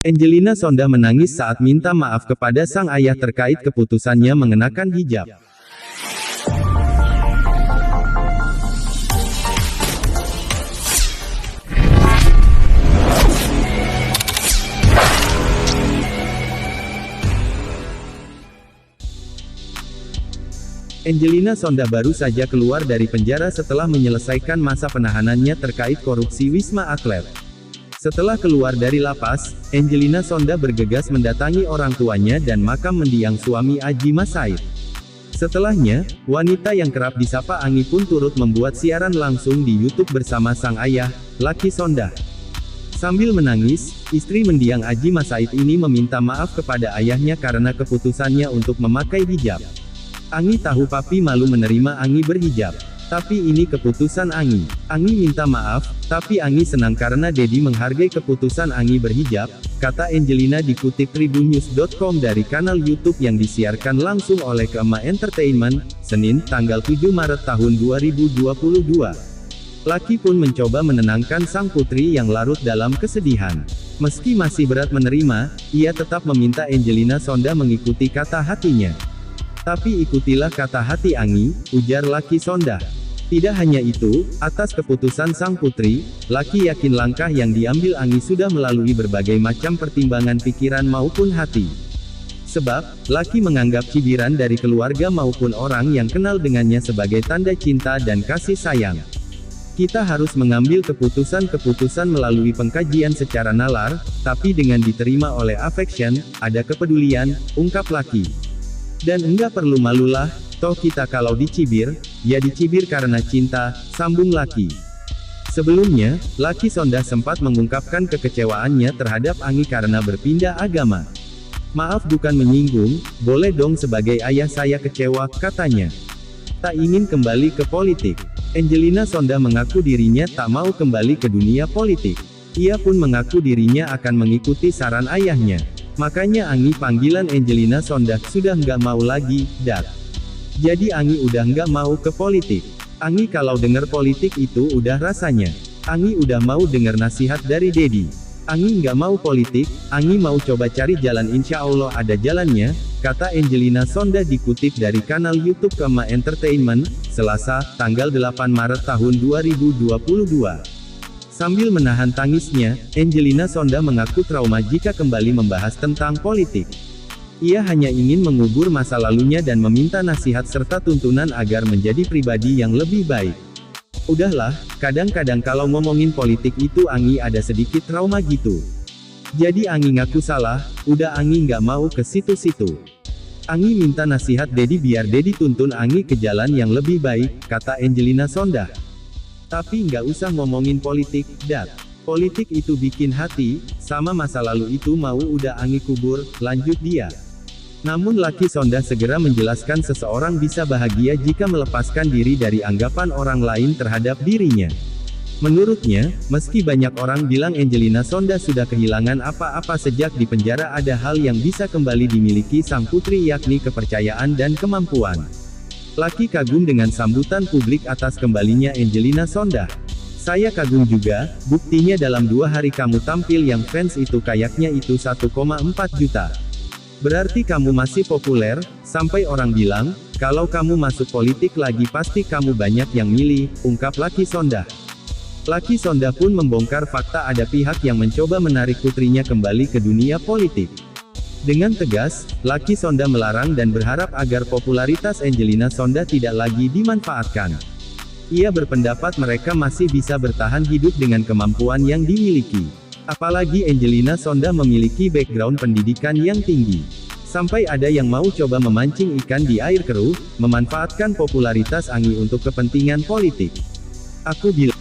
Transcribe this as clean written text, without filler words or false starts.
Angelina Sondah menangis saat minta maaf kepada sang ayah terkait keputusannya mengenakan hijab. Angelina Sondah baru saja keluar dari penjara setelah menyelesaikan masa penahanannya terkait korupsi Wisma Atlet. Setelah keluar dari lapas, Angelina Sondah bergegas mendatangi orang tuanya dan makam mendiang suami Adjie Mas Said. Setelahnya, wanita yang kerap disapa Angi pun turut membuat siaran langsung di YouTube bersama sang ayah, Lucky Sondah. Sambil menangis, istri mendiang Adjie Mas Said ini meminta maaf kepada ayahnya karena keputusannya untuk memakai hijab. Angi tahu papi malu menerima Angi berhijab. Tapi ini keputusan Angi. Angi minta maaf, tapi Angi senang karena Dedi menghargai keputusan Angi berhijab, kata Angelina dikutip tribunnews.com dari kanal YouTube yang disiarkan langsung oleh Kema Entertainment, Senin, tanggal 7 Maret tahun 2022. Lucky pun mencoba menenangkan sang putri yang larut dalam kesedihan. Meski masih berat menerima, ia tetap meminta Angelina Sondah mengikuti kata hatinya. Tapi ikutilah kata hati Angi, ujar Lucky Sondah. Tidak hanya itu, atas keputusan sang putri, Lucky yakin langkah yang diambil Angi sudah melalui berbagai macam pertimbangan pikiran maupun hati. Sebab, Lucky menganggap cibiran dari keluarga maupun orang yang kenal dengannya sebagai tanda cinta dan kasih sayang. Kita harus mengambil keputusan-keputusan melalui pengkajian secara nalar, tapi dengan diterima oleh affection, ada kepedulian, ungkap Lucky. Dan enggak perlu malulah, toh kita kalau dicibir, ya dicibir karena cinta, sambung Lucky. Sebelumnya, Lucky Sondah sempat mengungkapkan kekecewaannya terhadap Angi karena berpindah agama. Maaf bukan menyinggung, boleh dong sebagai ayah saya kecewa, katanya. Tak ingin kembali ke politik. Angelina Sondah mengaku dirinya tak mau kembali ke dunia politik. Ia pun mengaku dirinya akan mengikuti saran ayahnya. Makanya Angi panggilan Angelina Sondah sudah nggak mau lagi, Dak. Jadi Angi udah nggak mau ke politik. Angi kalau denger politik itu udah rasanya. Angi udah mau denger nasihat dari Dedi. Angi nggak mau politik, Angi mau coba cari jalan insya Allah ada jalannya, kata Angelina Sondah dikutip dari kanal YouTube Kema Entertainment, Selasa, tanggal 8 Maret tahun 2022. Sambil menahan tangisnya, Angelina Sondah mengaku trauma jika kembali membahas tentang politik. Ia hanya ingin mengubur masa lalunya dan meminta nasihat serta tuntunan agar menjadi pribadi yang lebih baik. Udahlah, kadang-kadang kalau ngomongin politik itu Angi ada sedikit trauma gitu. Jadi Angi ngaku salah, udah Angi nggak mau ke situ-situ. Angi minta nasihat Dedi biar Dedi tuntun Angi ke jalan yang lebih baik, kata Angelina Sondah. Tapi nggak usah ngomongin politik, Dad. Politik itu bikin hati, sama masa lalu itu mau udah Angi kubur, lanjut dia. Namun Lucky Sondah segera menjelaskan seseorang bisa bahagia jika melepaskan diri dari anggapan orang lain terhadap dirinya. Menurutnya, meski banyak orang bilang Angelina Sondah sudah kehilangan apa-apa sejak di penjara, ada hal yang bisa kembali dimiliki sang putri yakni kepercayaan dan kemampuan. Lucky kagum dengan sambutan publik atas kembalinya Angelina Sondah. Saya kagum juga, buktinya dalam 2 hari kamu tampil yang fans itu kayaknya itu 1,4 juta. Berarti kamu masih populer, sampai orang bilang, kalau kamu masuk politik lagi pasti kamu banyak yang milih, ungkap Lucky Sondah. Lucky Sondah pun membongkar fakta ada pihak yang mencoba menarik putrinya kembali ke dunia politik. Dengan tegas, Lucky Sondah melarang dan berharap agar popularitas Angelina Sondah tidak lagi dimanfaatkan. Ia berpendapat mereka masih bisa bertahan hidup dengan kemampuan yang dimiliki. Apalagi Angelina Sondah memiliki background pendidikan yang tinggi. Sampai ada yang mau coba memancing ikan di air keruh, memanfaatkan popularitas Angi untuk kepentingan politik. Aku bilang